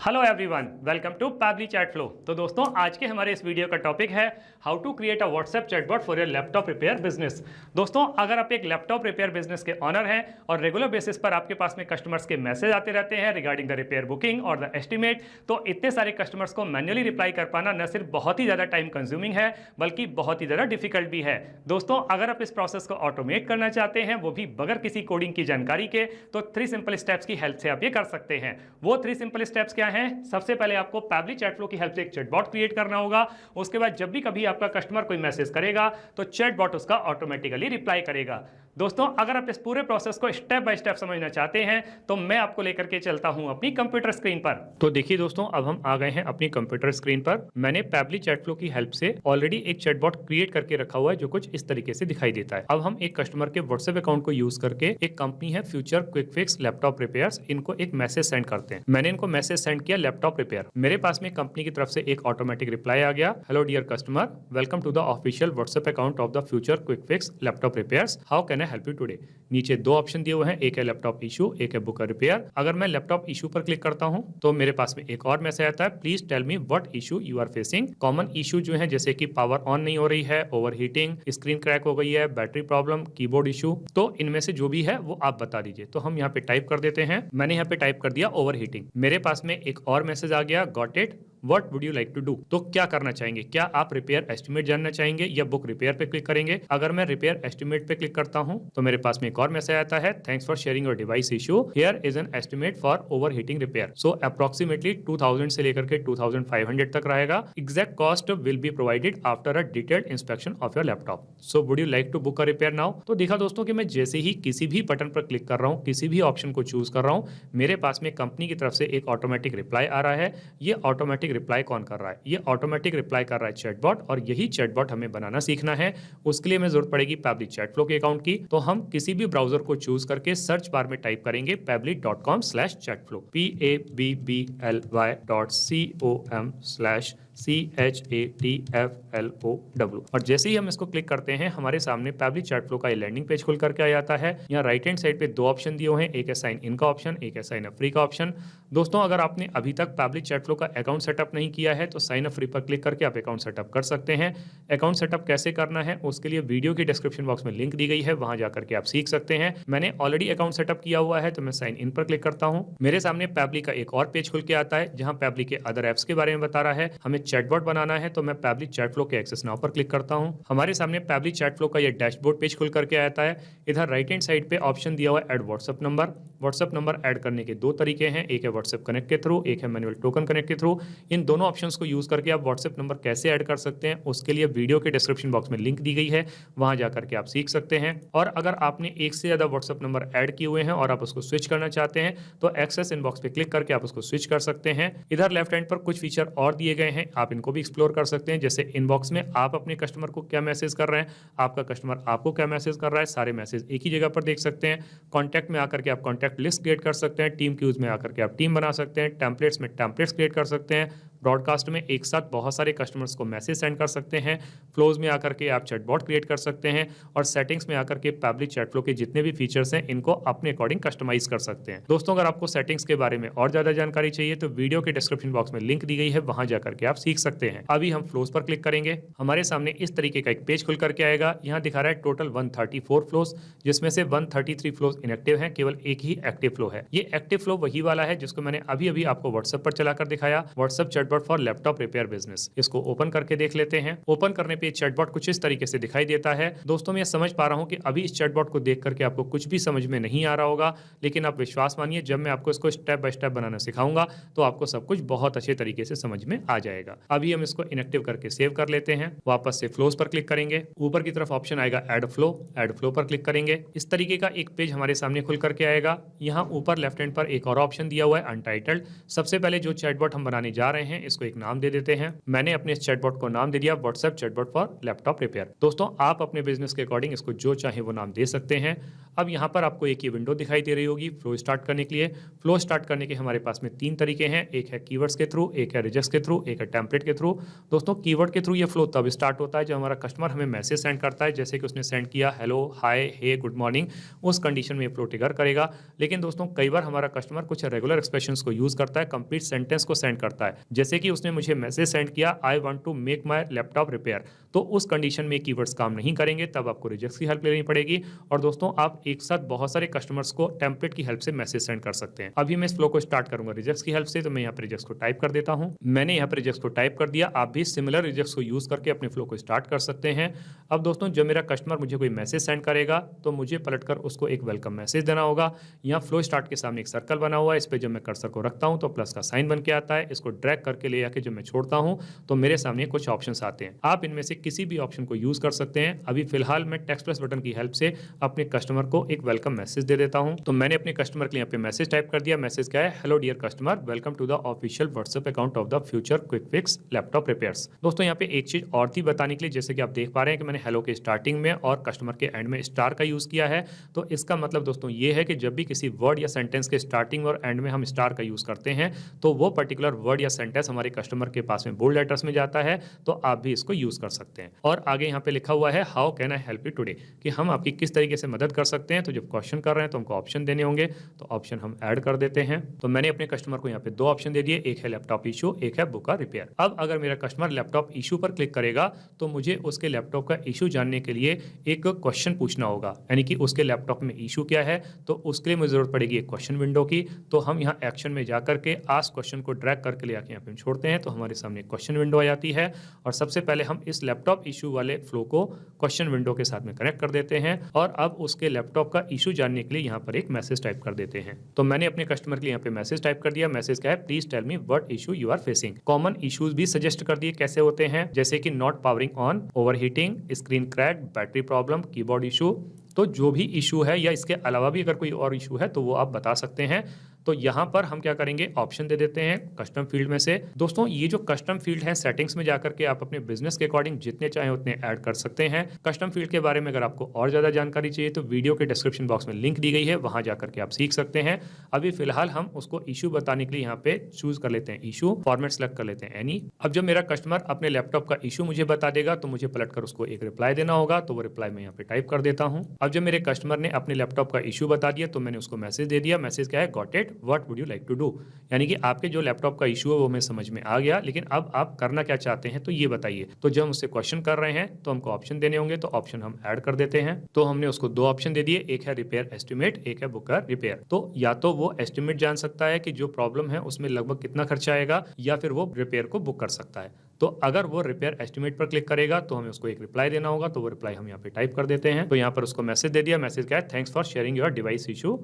Hello everyone, welcome to Pabbly chat flow. तो दोस्तों, आज के हमारे इस वीडियो का टॉपिक है how to create a WhatsApp chatbot for your laptop repair business. दोस्तों, अगर आप एक लैपटॉप रिपेयर बिजनेस के ऑनर हैं और रेगुलर बेसिस पर आपके पास में कस्टमर्स के मैसेज आते रहते हैं रिगार्डिंग द रिपेयर बुकिंग और द एस्टिमेट, तो इतने सारे कस्टमर्स को मैन्युअली रिप्लाई कर पाना न सिर्फ बहुत ही ज़्यादा टाइम कंज्यूमिंग है बल्कि बहुत ही ज़्यादा डिफिकल्ट भी है। दोस्तों, अगर आप इस प्रोसेस को ऑटोमेट करना चाहते हैं, वो भी बगैर किसी कोडिंग की जानकारी के, तो 3 सिंपल स्टेप्स की हेल्प से आप ये कर सकते हैं। वो 3 सिंपल स्टेप्स क्या हैं? सबसे पहले आपको पैबली चैट फ्लो की हेल्प से एक चैटबॉट क्रिएट करना होगा। उसके बाद जब भी कभी आपका कस्टमर कोई मैसेज करेगा तो चैटबॉट उसका ऑटोमेटिकली रिप्लाई करेगा। दोस्तों, अगर आप इस पूरे प्रोसेस को स्टेप बाय स्टेप समझना चाहते हैं तो मैं आपको लेकर के चलता हूं अपनी कंप्यूटर स्क्रीन पर। तो देखिए दोस्तों, अब हम आ गए हैं अपनी कंप्यूटर स्क्रीन पर। मैंने पैबली चैट फ्लो की हेल्प से ऑलरेडी एक चैटबॉट क्रिएट करके रखा हुआ है जो कुछ इस तरीके से दिखाई देता है। अब हम एक कस्टमर के व्हाट्सएप अकाउंट को यूज करके, एक कंपनी है future quick fix laptop repairs, इनको एक मैसेज सेंड करते हैं। मैंने इनको मैसेज सेंड किया लैपटॉप रिपेयर। मेरे पास में कंपनी की तरफ से एक ऑटोमेटिक रिप्लाई आ गया, hello dear customer, welcome to the official WhatsApp account of the future quick fix laptop repairs, how can I help you today. नीचे 2 ऑप्शन दिए हुए हैं, एक है लैपटॉप इशू, एक है बुक रिपेयर। अगर मैं लैपटॉप इशू पर क्लिक करता हूं तो मेरे पास में एक और मैसेज आता है, please tell me what issue you are facing. Common issue जो है जैसे कि पावर ऑन नहीं हो रही है, ओवरहीटिंग, स्क्रीन क्रैक हो गई है, बैटरी प्रॉब्लम, कीबोर्ड इशू, तो इनमें से जो भी है वो आप बता दीजिए। तो हम यहाँ पे टाइप कर देते हैं, मैंने यहाँ पे टाइप कर दिया ओवरहीटिंग। मेरे पास में एक और मैसेज आ गया, got it, what would you like to do. तो क्या करना चाहेंगे? क्या आप रिपेयर एस्टिमेट जानना चाहेंगे या बुक रिपेयर पे क्लिक करेंगे? अगर मैं रिपेयर एस्टिमेट पे क्लिक करता हूं तो मेरे पास में एक और मैसेज आता है, thanks for sharing your device issue, here is an estimate for overheating repair. So approximately 2000 से लेकर के 2500 तक रहेगा। Exact cost will be provided after a detailed inspection of your laptop. So would you like to book a repair now. तो देखा दोस्तों कि मैं जैसे ही किसी भी बटन पर क्लिक कर रहा हूं, किसी भी ऑप्शन को चूज कर रहा हूं, मेरे पास में कंपनी की तरफ से एक ऑटोमेटिक रिप्लाई आ रहा है। ये ऑटोमेटिक रिप्लाई कौन कर रहा है? ये ऑटोमेटिक रिप्लाई कर रहा है चैटबॉट, और यही चैटबॉट हमें बनाना सीखना है। उसके लिए हमें जरूरत पड़ेगी पैबली चैट फ्लो के अकाउंट की। तो हम किसी भी ब्राउजर को चूज करके सर्च बार में टाइप करेंगे pably.com/chatflow, PABBL.com/CHATFLOW। और जैसे ही हम इसको क्लिक करते हैं, हमारे सामने पैबली चैट फ्लो का ये लैंडिंग पेज खुल करके आ जाता है। यहाँ राइट हैंड साइड पे 2 ऑप्शन दिए हुए हैं, एक है साइन इन का ऑप्शन, एक है साइन अप फ्री का ऑप्शन। दोस्तों, अगर आपने अभी तक पैबली चैट फ्लो का अकाउंट सेटअप नहीं किया है तो साइन अप फ्री पर क्लिक करके आप अकाउंट सेटअप कर सकते हैं। अकाउंट सेटअप कैसे करना है उसके लिए वीडियो की डिस्क्रिप्शन बॉक्स में लिंक दी गई है, वहां जाकर के आप सीख सकते हैं। मैंने ऑलरेडी अकाउंट सेटअप किया हुआ है तो मैं साइन इन पर क्लिक करता हूं। मेरे सामने पैबली का एक और पेज खुल के आता है जहां पैबली के अदर एप्स के बारे में बता रहा है। हमें चैटबॉट बनाना है तो मैं पैबली चैट फ्लो के एक्सेस नाउ पर क्लिक करता हूं। हमारे सामने पैबली चैट फ्लो का ये डैशबोर्ड पेज खुल करके आता है। इधर राइट हैंड साइड पे ऑप्शन दिया हुआ है add WhatsApp number. WhatsApp number add करने के 2 तरीके हैं, एक है व्हाट्सएप कनेक्ट के थ्रू, एक है मैनुअल टोकन कनेक्ट के थ्रू। इन दोनों ऑप्शंस को यूज करके आप व्हाट्सएप नंबर कैसे ऐड कर सकते हैं उसके लिए वीडियो के डिस्क्रिप्शन बॉक्स में लिंक दी गई है, वहां जाकर के आप सीख सकते हैं। और अगर आपने एक से ज्यादा व्हाट्सएप नंबर ऐड किए हुए हैं और आप उसको स्विच करना चाहते हैं तो एक्सेस इनबॉक्स पे क्लिक करके आप उसको स्विच कर सकते हैं। इधर लेफ्ट हैंड पर कुछ फीचर और दिए गए हैं, आप इनको भी एक्सप्लोर कर सकते हैं। जैसे इनबॉक्स में आप अपने कस्टमर को क्या मैसेज कर रहे हैं, आपका कस्टमर आपको क्या मैसेज कर रहा है, सारे मैसेज एक ही जगह पर देख सकते हैं। कॉन्टैक्ट में आकर के आप कॉन्टैक्ट लिस्ट क्रिएट कर सकते हैं, टीम क्यूज में आकर के आप टीम बना सकते हैं, टेम्पलेट्स में टेम्पलेट्स क्रिएट कर सकते हैं, ब्रॉडकास्ट में एक साथ बहुत सारे कस्टमर्स को मैसेज सेंड कर सकते हैं, फ्लोज में आकर के आप चैटबॉट क्रिएट कर सकते हैं, और सेटिंग्स में आकर के पैबली चैट फ्लो के जितने भी फीचर्स हैं इनको अपने अकॉर्डिंग कस्टमाइज कर सकते हैं। दोस्तों, अगर आपको सेटिंग्स के बारे में और ज्यादा जानकारी चाहिए तो वीडियो के डिस्क्रिप्शन बॉक्स में लिंक दी गई है, वहां जाकर के आप सीख सकते हैं। अभी हम फ्लोज पर क्लिक करेंगे, हमारे सामने इस तरीके का एक पेज खुल करके आएगा। यहाँ दिखा रहा है टोटल 134 फ्लोज, जिसमें से 133 फ्लोज इनएक्टिव हैं, केवल एक ही एक्टिव फ्लो है। ये एक्टिव फ्लो वही वाला है जिसको मैंने अभी अभी आपको व्हाट्सएप पर चलाकर दिखाया, WhatsApp chatbot for laptop repair business. इसको ओपन करके देख लेते हैं। ओपन करने पे चैटबॉट कुछ इस तरीके से दिखाई देता है। दोस्तों, मैं समझ पा रहा हूं कि अभी इस चैटबॉट को देख करके आपको कुछ भी समझ में नहीं आ रहा होगा, लेकिन आप विश्वास मानिए, जब मैं आपको इसको स्टेप बाय स्टेप बनाना सिखाऊंगा तो आपको सब कुछ बहुत अच्छे तरीके से समझ में आ जाएगा। अभी हम इसको इनएक्टिव करके सेव कर लेते हैं। वापस से फ्लोज पर क्लिक करेंगे, ऊपर की तरफ ऑप्शन आएगा ऐड फ्लो पर क्लिक करेंगे। इस तरीके का एक पेज हमारे सामने खुल करके आएगा। यहाँ ऊपर लेफ्ट हैंड पर एक और ऑप्शन दिया हुआ है अनटाइटल्ड। सबसे पहले जो चैटबॉट हम बनाने जा रहे हैं इसको एक नाम दे देते हैं। मैंने अपने इस चैटबॉट को नाम दे दिया WhatsApp chatbot for laptop repair. दोस्तों, आप अपने बिजनेस के अकॉर्डिंग इसको जो चाहे वो नाम दे सकते हैं। अब यहाँ पर आपको एक ये विंडो दिखाई दे रही होगी फ्लो स्टार्ट करने के लिए। फ्लो स्टार्ट करने के हमारे पास में 3 तरीके हैं, एक है कीवर्ड्स के थ्रू, एक है रिजेक्ट्स के थ्रू, एक है टेम्पलेट के थ्रू। दोस्तों कीवर्ड के थ्रू ये फ्लो तब स्टार्ट होता है जब हमारा कस्टमर हमें मैसेज सेंड करता है, जैसे कि उसने सेंड किया हेलो, हाय, हे, गुड मॉर्निंग, उस कंडीशन में ये फ्लो ट्रिगर करेगा। लेकिन दोस्तों कई बार हमारा कस्टमर कुछ रेगुलर एक्सप्रेशंस को यूज करता है, कंप्लीट सेंटेंस को सेंड करता है, जैसे कि उसने मुझे मैसेज सेंड किया I want to make my laptop repair, तो उस कंडीशन में कीवर्ड्स काम नहीं करेंगे, तब आपको रिजेक्ट्स की हेल्प लेनी पड़ेगी। और दोस्तों आप एक साथ बहुत सारे कस्टमर्स को टेम्पलेट की हेल्प से मैसेज सेंड कर सकते हैं। अभी मैं इस फ्लो को स्टार्ट करूंगा रिजेक्ट्स की हेल्प से, तो मैं यहाँ पर रिजेक्ट्स को टाइप कर देता हूँ। मैंने यहाँ पर रिजेक्ट्स को टाइप कर दिया। आप भी सिमिलर रिजेक्ट्स को यूज करके अपने फ्लो को स्टार्ट कर सकते हैं। अब दोस्तों जब मेरा कस्टमर मुझे कोई मैसेज सेंड करेगा तो मुझे पलटकर उसको एक वेलकम मैसेज देना होगा। यहाँ फ्लो स्टार्ट के सामने एक सर्कल बना हुआ है, इस पर जब मैं कर्सर को रखता हूँ तो प्लस का साइन बन के आता है। इसको ड्रैग करके ले जाके जब मैं छोड़ता हूँ तो मेरे सामने कुछ ऑप्शंस आते हैं। आप इनमें से किसी भी ऑप्शन को यूज कर सकते हैं। अभी फिलहाल मैं टेक्स्ट प्लस बटन की हेल्प से अपने कस्टमर को एक वेलकम मैसेज दे देता हूँ। तो मैंने अपने कस्टमर के लिए यहाँ पे मैसेज टाइप कर दिया। मैसेज क्या है, hello dear customer, welcome to the official WhatsApp account of the future quick fix laptop repairs. दोस्तों यहाँ पे एक चीज और थी बताने के लिए, जैसे कि आप देख पा रहे हैं कि मैंने हेलो के स्टार्टिंग में और कस्टमर के एंड में स्टार का यूज किया है। तो इसका मतलब दोस्तों ये है कि जब भी किसी वर्ड या सेंटेंस के स्टार्टिंग और एंड में हम स्टार का यूज करते हैं तो वो पर्टिकुलर वर्ड या सेंटेंस हमारे कस्टमर के पास में बोल्ड लेटर्स में जाता है। तो आप भी इसको यूज कर सकते हैं। और आगे यहाँ पे लिखा हुआ है how can I help you today, कि हम आपकी किस तरीके से मदद कर सकते हैं। तो जब क्वेश्चन कर रहे हैं तो हमको ऑप्शन देने होंगे, तो ऑप्शन हम ऐड कर देते हैं। तो मैंने अपने कस्टमर को यहाँ पे 2 ऑप्शन दे दिए, एक है लैपटॉप इशू, एक है बुक का रिपेयर। अब अगर मेरा कस्टमर लैपटॉप इशू पर क्लिक करेगा तो मुझे उसके लैपटॉप का इशू जानने के लिए एक क्वेश्चन पूछना होगा, यानी कि उसके लैपटॉप में इशू क्या है। तो उसके लिए मुझे जरूरत पड़ेगी एक क्वेश्चन विंडो की। तो हम यहाँ एक्शन में जाकर के आस्क क्वेश्चन को ड्रैग करके ले आके यहाँ पे छोड़ते हैं, तो हमारे सामने क्वेश्चन विंडो आ जाती है। और सबसे पहले हम इस लैपटॉप इशू वाले फ्लो को क्वेश्चन विंडो के साथ में कनेक्ट कर देते हैं और अब उसके लैपटॉप का इशू जानने के लिए यहाँ पर एक मैसेज टाइप कर देते हैं। तो मैंने अपने कस्टमर के लिए यहाँ पे मैसेज टाइप कर दिया। मैसेज क्या है, please tell me what issue you are facing. Common issues भी सजेस्ट कर दिए कैसे होते हैं, जैसे कि not powering on, overheating, screen crack, battery problem, keyboard issue. तो जो भी इशू है या इसके अलावा भी अगर कोई और इशू है तो वो आप बता सकते हैं। तो यहाँ पर हम क्या करेंगे, ऑप्शन दे देते हैं कस्टम फील्ड में से। दोस्तों ये जो कस्टम फील्ड है, सेटिंग्स में जाकर के आप अपने बिजनेस के अकॉर्डिंग जितने चाहे उतने ऐड कर सकते हैं। कस्टम फील्ड के बारे में अगर आपको और ज्यादा जानकारी चाहिए तो वीडियो के डिस्क्रिप्शन बॉक्स में लिंक दी गई है, वहां जाकर के आप सीख सकते हैं। अभी फिलहाल हम उसको इशू बताने के लिए यहाँ पे चूज कर लेते हैं इशू, फॉर्मेट सेलेक्ट कर लेते हैं एनी। अब जब मेरा कस्टमर अपने लैपटॉप का इशू मुझे बता देगा तो मुझे पलटकर उसको एक रिप्लाई देना होगा, तो वो रिप्लाई मैं यहाँ पे टाइप कर देता हूँ। अब जब मेरे कस्टमर ने अपने लैपटॉप का इशू बता दिया तो मैंने उसको मैसेज दे दिया। मैसेज क्या है, got it, what would you like to do, यानी कि आपके जो लैपटॉप का इशू है वो हमें समझ में आ गया, लेकिन अब आप करना क्या चाहते हैं तो ये बताइए। तो जब हम उससे क्वेश्चन कर रहे हैं तो हमको ऑप्शन देने होंगे, तो ऑप्शन हम ऐड कर देते हैं। तो हमने उसको 2 ऑप्शन दे दिए, एक है रिपेयर एस्टिमेट, एक है बुक का रिपेयर। तो या तो वो एस्टिमेट जान सकता है कि जो प्रॉब्लम है उसमें लगभग कितना खर्चा आएगा, या फिर वो रिपेयर को बुक कर सकता है। तो अगर वो रिपेयर एस्टिमेट पर क्लिक करेगा तो हमें उसको एक रिप्लाई देना होगा, तो वो रिप्लाई हम यहाँ पे टाइप कर देते हैं। तो यहाँ पर उसको मैसेज दे दिया। मैसेज क्या है, thanks for sharing your device issue.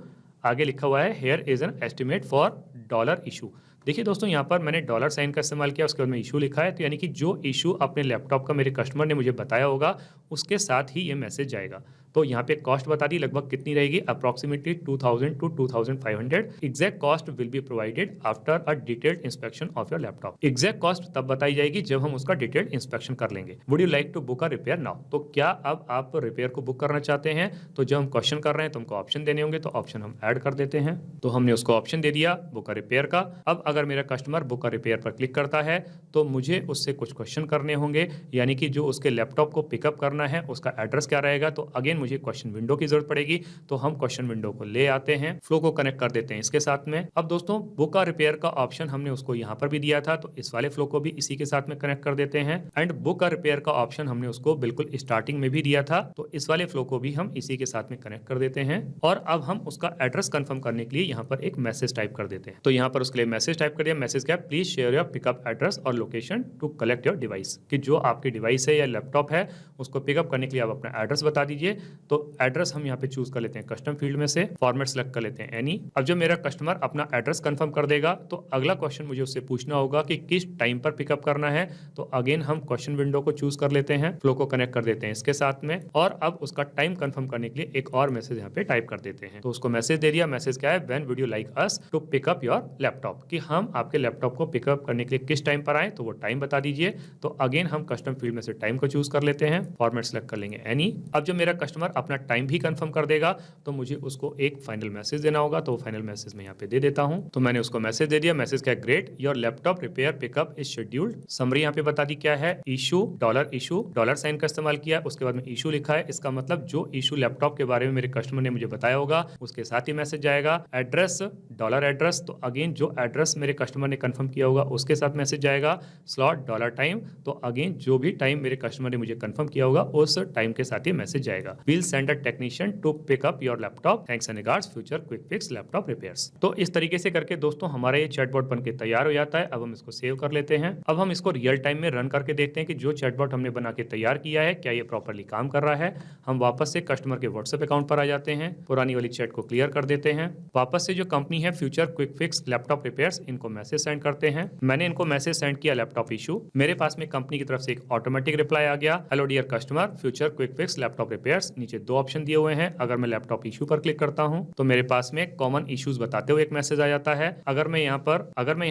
आगे लिखा हुआ है here is an estimate for dollar issue. देखिए दोस्तों यहाँ पर मैंने डॉलर साइन का इस्तेमाल किया, उसके बाद में इशू लिखा है, तो यानी कि जो इशू अपने लैपटॉप का मेरे कस्टमर ने मुझे बताया होगा उसके साथ ही ये मैसेज जाएगा। तो यहाँ पे कॉस्ट बता दी लगभग कितनी रहेगी, approximately 2000 to 2500। Exact cost will be provided after a detailed inspection of your laptop. Exact cost तब बताई जाएगी जब हम उसका डिटेल्ड इंस्पेक्शन कर लेंगे। Would you like to book a repair now, तो क्या अब आप रिपेयर को बुक करना चाहते हैं। तो जब हम क्वेश्चन कर रहे हैं तो हमको ऑप्शन देने होंगे, तो ऑप्शन हम ऐड कर देते हैं। तो हमने उसको ऑप्शन दे दिया बुक अ रिपेयर का। अब अगर मेरा कस्टमर बुक अ रिपेयर पर क्लिक करता है तो मुझे उससे कुछ क्वेश्चन करने होंगे, यानी कि जो उसके लैपटॉप को पिकअप करना है उसका एड्रेस क्या रहेगा। तो अगेन मुझे क्वेश्चन विंडो की जरूरत पड़ेगी, तो हम क्वेश्चन विंडो को ले आते हैं, फ्लो को कनेक्ट कर देते हैं इसके साथ में। अब दोस्तों बुक का रिपेयर का ऑप्शन हमने उसको यहाँ पर भी दिया था, तो इस वाले फ्लो को भी इसी के साथ में कनेक्ट कर देते हैं। एंड बुक का रिपेयर का ऑप्शन हमने उसको बिल्कुल स्टार्टिंग में भी दिया था, तो इस वाले फ्लो को भी हम इसी के साथ में कनेक्ट कर देते हैं। और अब हम उसका एड्रेस कंफर्म करने के लिए यहाँ पर एक मैसेज टाइप कर देते हैं। तो यहाँ पर उसके लिए मैसेज टाइप कर दिया। मैसेज क्या, please share your pickup address और location to collect your device, कि जो आपके डिवाइस है या लैपटॉप है उसको पिकअप करने के लिए आप अपना एड्रेस बता दीजिए। तो एड्रेस हम यहाँ पे चूज कर लेते हैं कस्टम फील्ड में से, फॉर्मेट सेलेक्ट कर लेते हैं एनी। अब जब मेरा कस्टमर अपना एड्रेस कंफर्म कर देगा तो अगला क्वेश्चन मुझे उससे पूछना होगा कि किस टाइम पर पिकअप करना है। तो अगेन हम क्वेश्चन विंडो को चूज कर लेते हैं, फ्लो को कनेक्ट कर देते हैं इसके साथ में, और अब उसका टाइम कंफर्म करने के लिए एक और मैसेज यहाँ पे टाइप कर देते हैं। तो उसको मैसेज दे दिया। मैसेज क्या है, when would you like us to pick up your laptop, कि हम आपके लैपटॉप को पिकअप करने के लिए किस टाइम पर आए, तो वो टाइम बता दीजिए। तो अगेन हम कस्टम फील्ड में से टाइम को चूज कर लेते हैं, फॉर्मेट सेलेक्ट कर लेंगे एनी। अब जब मेरा कस्टमर कस्टमर अपना टाइम भी कंफर्म कर देगा तो मुझे उसको एक फाइनल मैसेज देना होगा, तो फाइनल मैसेज मैं यहाँ पे दे देता हूँ। तो मैंने उसको मैसेज दे दिया, मैसेज क्या, great your laptop repair pickup is scheduled. Summary यहाँ पे बता दी क्या है, इशू, डॉलर साइन का इस्तेमाल किया, उसके बाद में इशू लिखा है। इसका मतलब जो इशू लैपटॉप के बारे में मेरे कस्टमर ने मुझे बताया होगा उसके साथ ही मैसेज जाएगा। एड्रेस, डॉलर एड्रेस, तो अगेन जो एड्रेस मेरे कस्टमर ने कंफर्म किया होगा उसके साथ मैसेज जाएगा। स्लॉट, डॉलर टाइम, तो अगेन जो भी टाइम मेरे कस्टमर ने मुझे कंफर्म किया होगा उस टाइम के साथ ही मैसेज जाएगा। Will send a technician to pick up your laptop, thanks and regards, future quick fix laptop repairs. तो इस तरीके से करके दोस्तों हमारा ये चैटबॉट बनके तैयार हो जाता है। अब हम इसको सेव कर लेते हैं। अब हम इसको रियल टाइम में रन करके देखते हैं कि जो चैटबॉट हमने बना के तैयार किया है क्या ये प्रॉपर्ली काम कर रहा है। हम वापस से कस्टमर के व्हाट्सएप अकाउंट पर आ जाते हैं, पुरानी वाली चैट को क्लियर कर देते हैं। वापस से जो कंपनी है future quick fix laptop repairs, इनको मैसेज सेंड करते हैं। मैंने इनको मैसेज सेंड किया लैपटॉप इशू, मेरे पास में कंपनी की तरफ से एक ऑटोमेटिक रिप्लाई आ गया, hello dear customer future quick fix laptop repairs. नीचे दो ऑप्शन दिए हुए हैं, अगर मैं लैपटॉप इशू पर क्लिक करता हूं तो मेरे पास में कॉमन इश्यूज बताते हुए एक मैसेज आ जाता है। अगर मैं यहाँ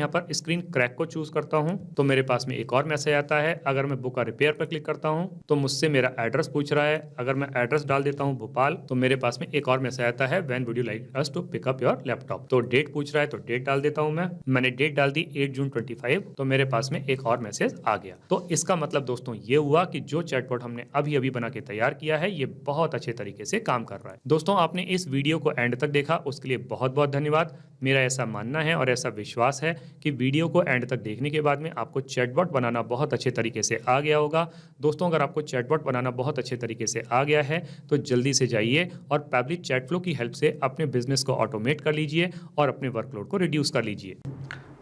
पर स्क्रीन क्रैक को चूज करता हूं तो मेरे पास में एक और मैसेज आता है। अगर मैं बुक रिपेयर पर क्लिक करता हूं तो मुझसे मेरा एड्रेस पूछ रहा है। अगर मैं एड्रेस डाल देता हूं भोपाल तो मेरे पास में एक और मैसेज आता है, when would you like us to pick up your laptop. तो डेट पूछ रहा है तो डेट डाल देता हूं मैंने डेट डाल दी 8 जून 25, तो मेरे पास में एक और मैसेज आ गया। तो इसका मतलब दोस्तों ये हुआ कि जो चैटबॉट हमने अभी बना के तैयार किया है ये बहुत अच्छे तरीके से काम कर रहा है। दोस्तों आपने इस वीडियो को एंड तक देखा उसके लिए बहुत बहुत धन्यवाद। मेरा ऐसा मानना है और ऐसा विश्वास है कि वीडियो को एंड तक देखने के बाद में आपको चैटबॉट बनाना बहुत अच्छे तरीके से आ गया होगा। दोस्तों अगर आपको चैटबॉट बनाना बहुत अच्छे तरीके से आ गया है तो जल्दी से जाइए और पैबली चैटफ्लो की हेल्प से अपने बिजनेस को ऑटोमेट कर लीजिए और अपने वर्कलोड को रिड्यूस कर लीजिए।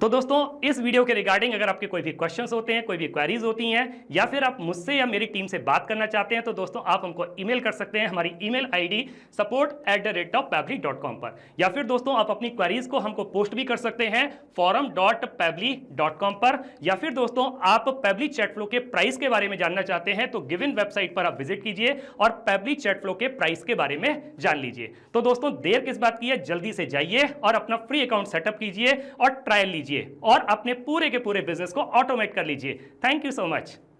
तो दोस्तों इस वीडियो के रिगार्डिंग अगर आपके कोई भी क्वेश्चंस होते हैं, कोई भी क्वेरीज होती हैं या फिर आप मुझसे या मेरी टीम से बात करना चाहते हैं तो दोस्तों आप हमको ईमेल कर सकते हैं हमारी ईमेल आईडी support@pably.com पर, या फिर दोस्तों आप अपनी क्वेरीज को हमको पोस्ट भी कर सकते हैं forum.pably.com पर, या फिर दोस्तों आप पैबली चैटफ्लो के प्राइस के बारे में जानना चाहते हैं तो गिवन वेबसाइट पर आप विजिट कीजिए और पैबली चैटफ्लो के प्राइस के बारे में जान लीजिए। तो दोस्तों देर किस बात की है, जल्दी से जाइए और अपना फ्री अकाउंट सेटअप कीजिए और ट्रायल लीजिए और अपने पूरे के पूरे बिजनेस को ऑटोमेट कर लीजिए। Thank you so much.